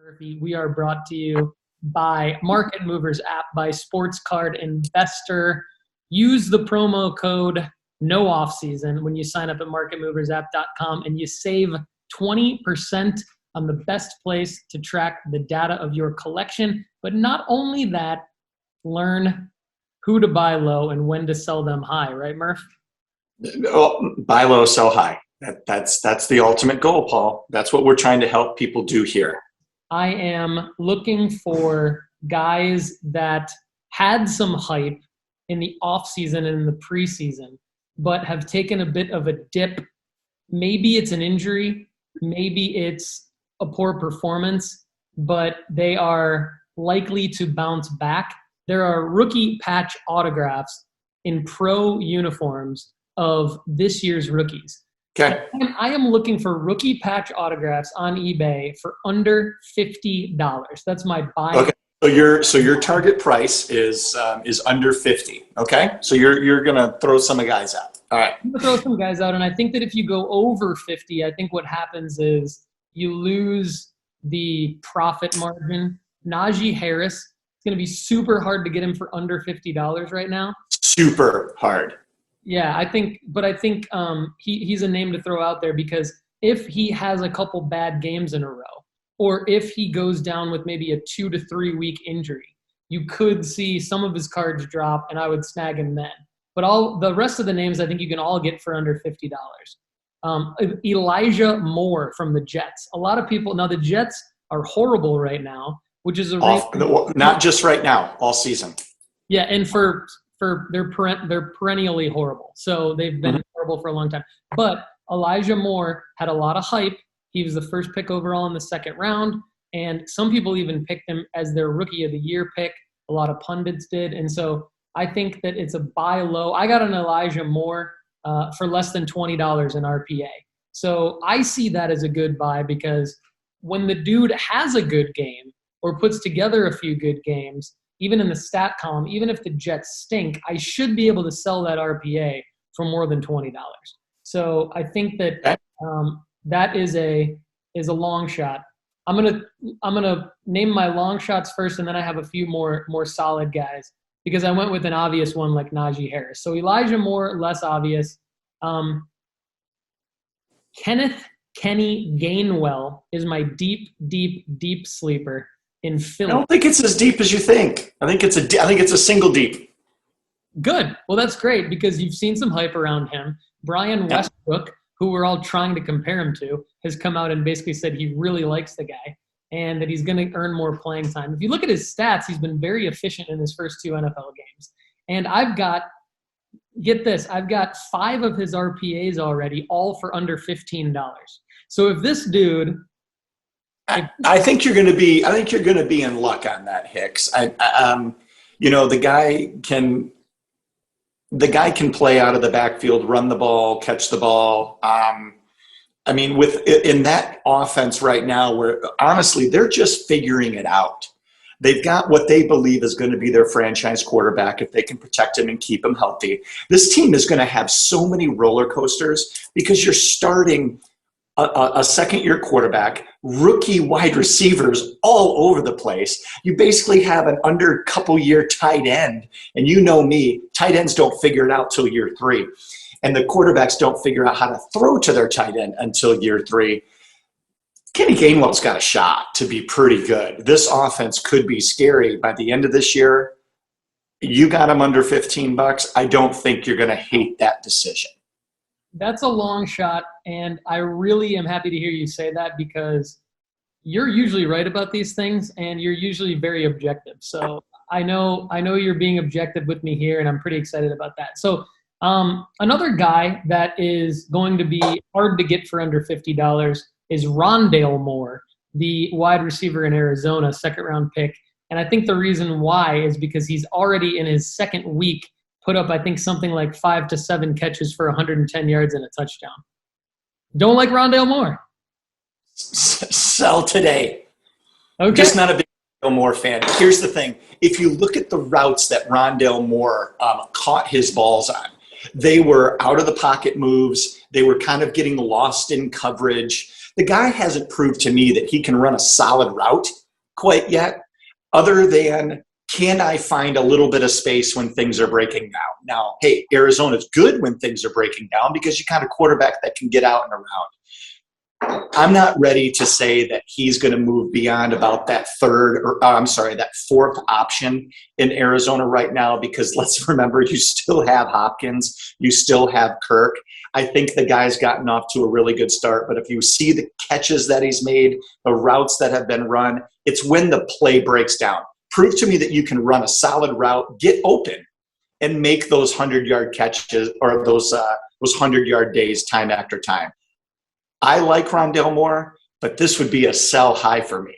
Murphy. We are brought to you by Market Movers app by Sports Card Investor. Use the promo code no offseason when you sign up at marketmoversapp.com and you save 20% on the best place to track the data of your collection. But not only that, learn who to buy low and when to sell them high, right, Murph? Well, buy low, sell high. That's the ultimate goal, Paul. That's what we're trying to help people do here. I am looking for guys that had some hype in the offseason and in the preseason, but have taken a bit of a dip. Maybe it's an injury, maybe it's a poor performance, but they are likely to bounce back. There are rookie patch autographs in pro uniforms of this year's rookies. Okay. I am looking for rookie patch autographs on eBay for under $50. That's my buy. Okay. So your target price is under 50. Okay. So you're gonna throw some guys out. All right. I'm gonna throw some guys out, and I think that if you go over 50, I think what happens is you lose the profit margin. Najee Harris, it's gonna be super hard to get him for under $50 right now. Super hard. Yeah, I think he's a name to throw out there because if he has a couple bad games in a row, or if he goes down with maybe a 2 to 3 week injury, you could see some of his cards drop, and I would snag him then. But all the rest of the names, I think you can all get for under $50. Elijah Moore from the Jets. A lot of people now the Jets are horrible right now, which is not just right now, all season. Yeah, and they're perennially horrible. So they've been horrible for a long time. But Elijah Moore had a lot of hype. He was the first pick overall in the second round, and some people even picked him as their rookie of the year pick. A lot of pundits did. And so I think that it's a buy low. I got an Elijah Moore for less than $20 in RPA. So I see that as a good buy because when the dude has a good game or puts together a few good games, even in the stat column, even if the Jets stink, I should be able to sell that RPA for more than $20. So I think that that is a long shot. I'm gonna name my long shots first, and then I have a few more solid guys because I went with an obvious one like Najee Harris. So Elijah Moore, less obvious. Kenny Gainwell is my deep sleeper in Philly. I don't think it's as deep as you think. I think it's a single deep. Good. Well, that's great because you've seen some hype around him. Brian Westbrook, who we're all trying to compare him to, has come out and basically said he really likes the guy and that he's going to earn more playing time. If you look at his stats, he's been very efficient in his first 2 NFL games. And I've got 5 of his RPAs already, all for under $15. So if this dude – I think you're going to be in luck on that, Hicks. The guy can play out of the backfield, run the ball, catch the ball. In that offense right now, where honestly they're just figuring it out. They've got what they believe is going to be their franchise quarterback if they can protect him and keep him healthy. This team is going to have so many roller coasters because you're starting a second-year quarterback, rookie wide receivers all over the place. You basically have an under couple year tight end, and you know me, tight ends don't figure it out till year 3, and the quarterbacks don't figure out how to throw to their tight end until year 3. Kenny Gainwell's got a shot to be pretty good. This offense could be scary by the end of this year. You got him under $15. I don't think you're going to hate that decision. That's a long shot, and I really am happy to hear you say that because you're usually right about these things, and you're usually very objective. So I know you're being objective with me here, and I'm pretty excited about that. So another guy that is going to be hard to get for under $50 is Rondelle Moore, the wide receiver in Arizona, second-round pick. And I think the reason why is because he's already in his second week put up, I think, something like 5 to 7 catches for 110 yards and a touchdown. Don't like Rondelle Moore? Sell today. Okay. Just not a big Rondelle Moore fan. Here's the thing. If you look at the routes that Rondelle Moore caught his balls on, they were out-of-the-pocket moves. They were kind of getting lost in coverage. The guy hasn't proved to me that he can run a solid route quite yet, other than can I find a little bit of space when things are breaking down? Now, hey, Arizona's good when things are breaking down because you got a quarterback that can get out and around. I'm not ready to say that he's going to move beyond about that that fourth option in Arizona right now, because let's remember, you still have Hopkins, you still have Kirk. I think the guy's gotten off to a really good start, but if you see the catches that he's made, the routes that have been run, it's when the play breaks down. Prove to me that you can run a solid route, get open, and make those 100-yard catches or those 100-yard days time after time. I like Rondelle Moore, but this would be a sell high for me.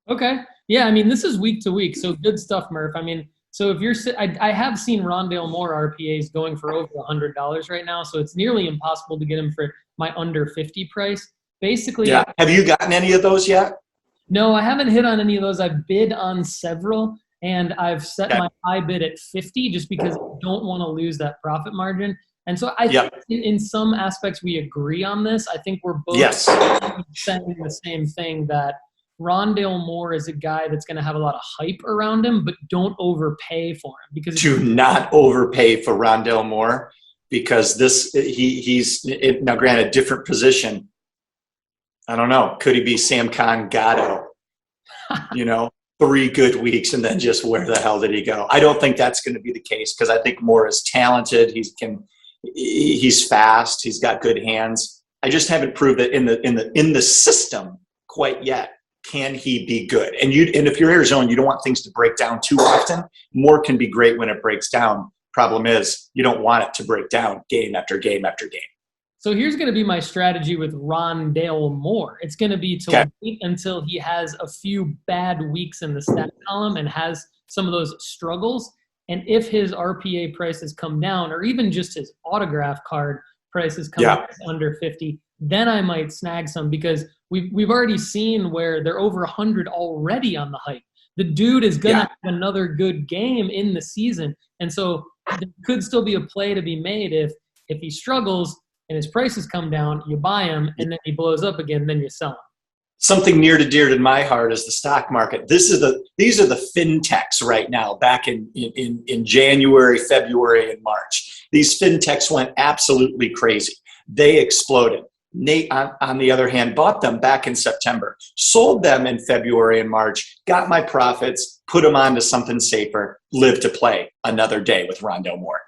Okay. Yeah, I mean, this is week to week, so good stuff, Murph. I mean, so if you're – I have seen Rondelle Moore RPAs going for over $100 right now, so it's nearly impossible to get him for my under 50 price. Basically – yeah. Have you gotten any of those yet? No, I haven't hit on any of those. I've bid on several, and I've set my high bid at 50 just because I don't want to lose that profit margin. And so I think in some aspects we agree on this. I think we're both saying the same thing, that Rondelle Moore is a guy that's going to have a lot of hype around him, but don't overpay for him. Because do not overpay for Rondelle Moore, because he's now granted different position. I don't know. Could he be Sam Gatto? 3 good weeks and then just where the hell did he go? I don't think that's going to be the case, because I think Moore is talented. He's fast. He's got good hands. I just haven't proved that in the system quite yet. Can he be good? And if you're Arizona, you don't want things to break down too often. Moore can be great when it breaks down. Problem is, you don't want it to break down game after game after game. So here's going to be my strategy with Rondelle Moore. It's going to be to wait until he has a few bad weeks in the stat column and has some of those struggles. And if his RPA prices come down, or even just his autograph card prices come down under 50, then I might snag some, because we've already seen where they're over 100 already on the hype. The dude is going to have another good game in the season. And so there could still be a play to be made if he struggles and his prices come down, you buy him, and then he blows up again, then you sell him. Something near to dear to my heart is the stock market. These are the fintechs right now, back in January, February, and March. These fintechs went absolutely crazy. They exploded. Nate, on the other hand, bought them back in September, sold them in February and March, got my profits, put them onto something safer, live to play another day with Rondelle Moore.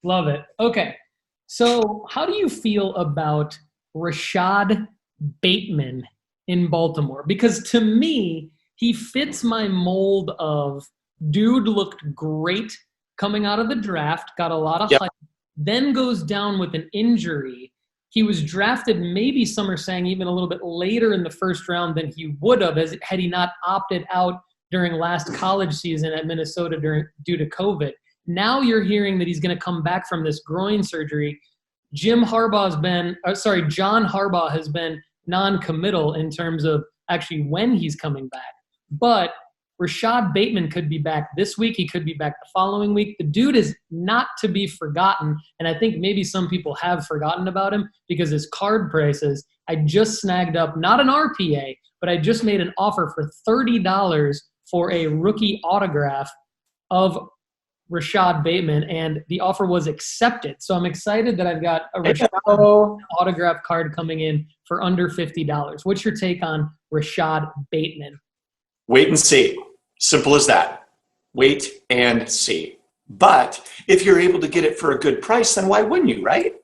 Love it. Okay. So how do you feel about Rashad Bateman in Baltimore? Because to me, he fits my mold of dude looked great coming out of the draft, got a lot of hype, then goes down with an injury. He was drafted, maybe some are saying even a little bit later in the first round than he would have had he not opted out during last college season at Minnesota due to COVID. Now you're hearing that he's going to come back from this groin surgery. John Harbaugh has been non-committal in terms of actually when he's coming back. But Rashad Bateman could be back this week. He could be back the following week. The dude is not to be forgotten, and I think maybe some people have forgotten about him because his card prices, I just snagged up, not an RPA, but I just made an offer for $30 for a rookie autograph of Rashad Bateman, and the offer was accepted. So I'm excited that I've got a Rashad autograph card coming in for under $50. What's your take on Rashad Bateman? Wait and see. Simple as that. Wait and see. But if you're able to get it for a good price, then why wouldn't you, right?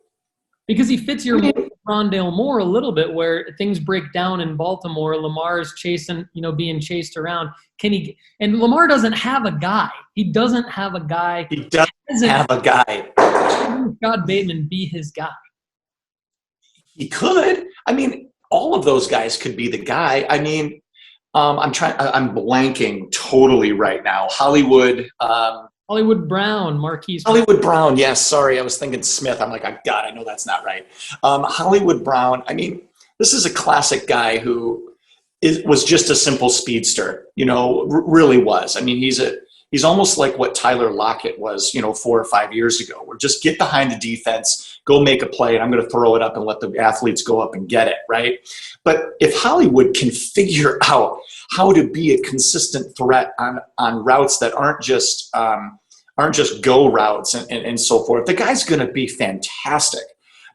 Because he fits your Rondelle Moore a little bit, where things break down in Baltimore. Lamar's chasing, being chased around. And Lamar doesn't have a guy. He doesn't have a guy. He doesn't have a guy. Rashad Bateman be his guy. He could. I mean, all of those guys could be the guy. I mean, I'm blanking totally right now. Hollywood Brown, Marquise. Hollywood Brown, yes. Sorry, I was thinking Smith. I'm like, God, I know that's not right. Hollywood Brown. I mean, this is a classic guy who was just a simple speedster. Really was. I mean, He's almost like what Tyler Lockett was, 4 or 5 years ago, where just get behind the defense, go make a play, and I'm going to throw it up and let the athletes go up and get it, right? But if Hollywood can figure out how to be a consistent threat on routes that aren't just go routes and so forth, the guy's going to be fantastic.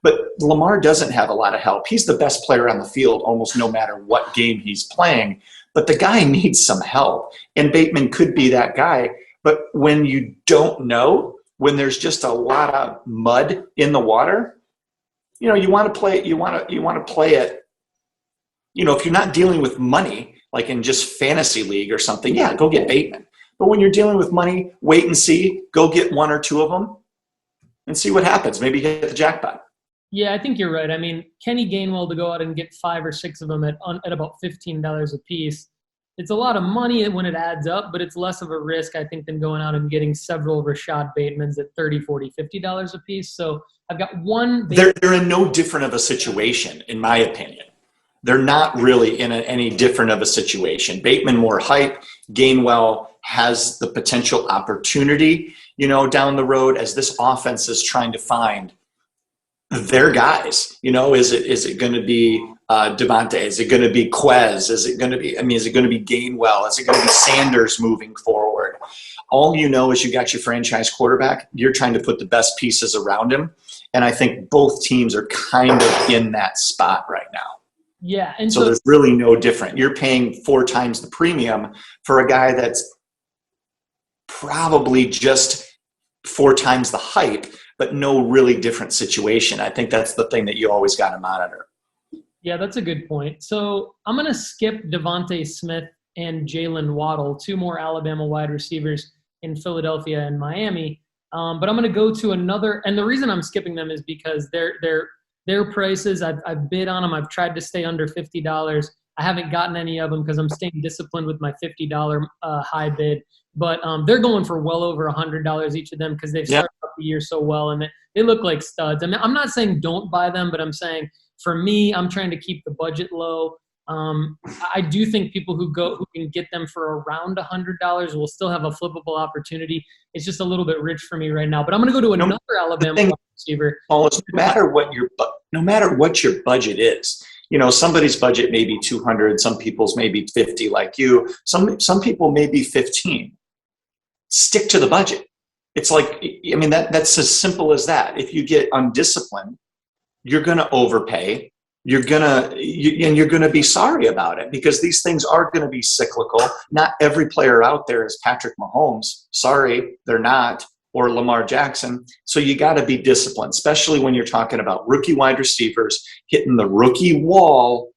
But Lamar doesn't have a lot of help. He's the best player on the field almost no matter what game he's playing. But the guy needs some help. And Bateman could be that guy. But when you don't know, when there's just a lot of mud in the water, you want to play it. You want to play it. If you're not dealing with money, like in just fantasy league or something, yeah, go get Bateman. But when you're dealing with money, wait and see. Go get 1 or 2 of them and see what happens. Maybe hit the jackpot. Yeah, I think you're right. I mean, Kenny Gainwell to go out and get 5 or 6 of them at about $15 a piece. It's a lot of money when it adds up, but it's less of a risk, I think, than going out and getting several Rashad Batemans at $30, $40, $50 a piece. So I've got one. They're in no different of a situation, in my opinion. They're not really in any different of a situation. Bateman more hype. Gainwell has the potential opportunity, down the road as this offense is trying to find their guys. Is it going to be Devontae? Is it going to be Quez? Is it going to be Gainwell? Is it going to be Sanders moving forward? All is you got your franchise quarterback. You're trying to put the best pieces around him. And I think both teams are kind of in that spot right now. Yeah. And so there's really no different. You're paying 4 times the premium for a guy that's probably just 4 times the hype, but no really different situation. I think that's the thing that you always got to monitor. Yeah, that's a good point. So I'm going to skip Devontae Smith and Jalen Waddle, 2 more Alabama wide receivers in Philadelphia and Miami. But I'm going to go to another, and the reason I'm skipping them is because their prices, I've bid on them. I've tried to stay under $50. I haven't gotten any of them because I'm staying disciplined with my $50 high bid. But they're going for well over $100 each of them because they've started off the year so well, and they look like studs. I mean, I'm not saying don't buy them, but I'm saying for me, I'm trying to keep the budget low. I do think people who can get them for around $100 will still have a flippable opportunity. It's just a little bit rich for me right now. But I'm going to go to another Alabama receiver. Almost no matter what your budget is. Somebody's budget may be 200, some people's may be 50 like you. Some people may be 15. Stick to the budget. It's like, that's as simple as that. If you get undisciplined, you're going to overpay. You're going to be sorry about it because these things are going to be cyclical. Not every player out there is Patrick Mahomes. Sorry, they're not. Or Lamar Jackson. So you got to be disciplined, especially when you're talking about rookie wide receivers hitting the rookie wall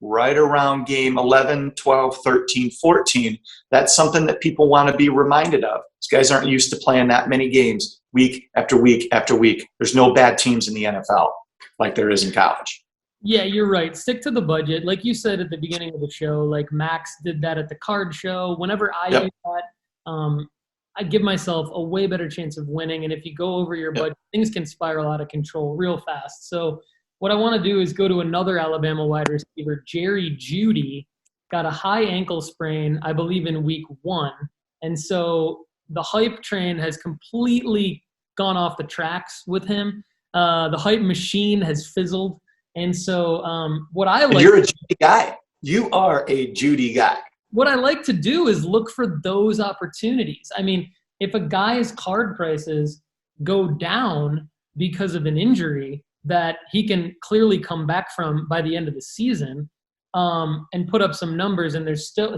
right around game 11, 12, 13, 14. That's something that people want to be reminded of. These guys aren't used to playing that many games week after week after week. There's no bad teams in the NFL like there is in college. Yeah, you're right. Stick to the budget. Like you said at the beginning of the show, like Max did that at the card show. Whenever I do that, I give myself a way better chance of winning. And if you go over your budget, things can spiral out of control real fast. So what I want to do is go to another Alabama wide receiver, Jerry Judy, got a high ankle sprain, I believe, in week 1. And so the hype train has completely gone off the tracks with him. The hype machine has fizzled. And so what I like – You're a Judy guy. You are a Judy guy. What I like to do is look for those opportunities. I mean, if a guy's card prices go down because of an injury that he can clearly come back from by the end of the season and put up some numbers, and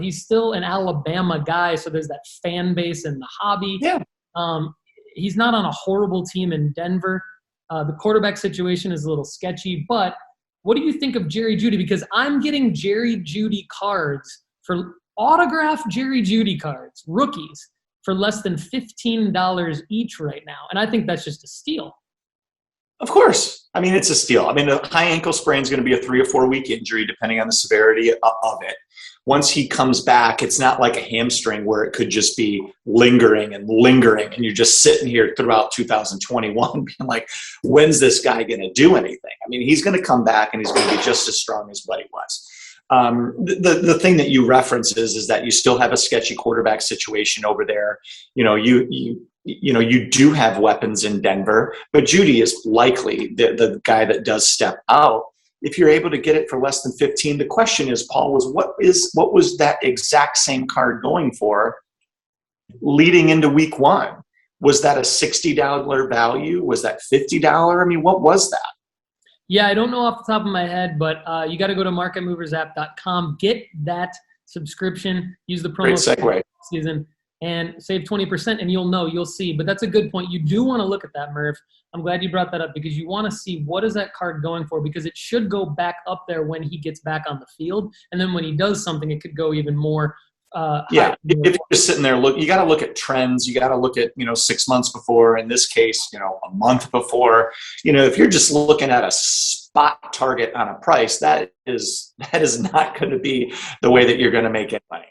he's still an Alabama guy, so there's that fan base and the hobby. Yeah. He's not on a horrible team in Denver. The quarterback situation is a little sketchy, but what do you think of Jerry Judy? Because I'm getting Jerry Judy cards for autographed Jerry Judy cards, rookies, for less than $15 each right now. And I think that's just a steal. Of course. I mean, it's a steal. I mean, a high ankle sprain is going to be a 3 or 4 week injury, depending on the severity of it. Once he comes back, it's not like a hamstring where it could just be lingering, and you're just sitting here throughout 2021 being like, when's this guy going to do anything? I mean, he's going to come back and he's going to be just as strong as what he was. The thing that you reference is that you still have a sketchy quarterback situation over there. You do have weapons in Denver, but Judy is likely the guy that does step out. If you're able to get it for less than 15, the question is, Paul, what was that exact same card going for leading into week one? Was that a $60 value? Was that $50? I mean, what was that? Yeah, I don't know off the top of my head, but you got to go to marketmoversapp.com, get that subscription, use the promo Great segue. season, and save 20%, and you'll see. But that's a good point. You do want to look at that, Murph. I'm glad you brought that up because you want to see what is that card going for, because it should go back up there when he gets back on the field. And then when he does something, it could go even more. If you're just sitting there, you got to look at trends. You got to look at 6 months before. In this case, a month before. If you're just looking at a spot target on a price, that is not going to be the way that you're going to make any money.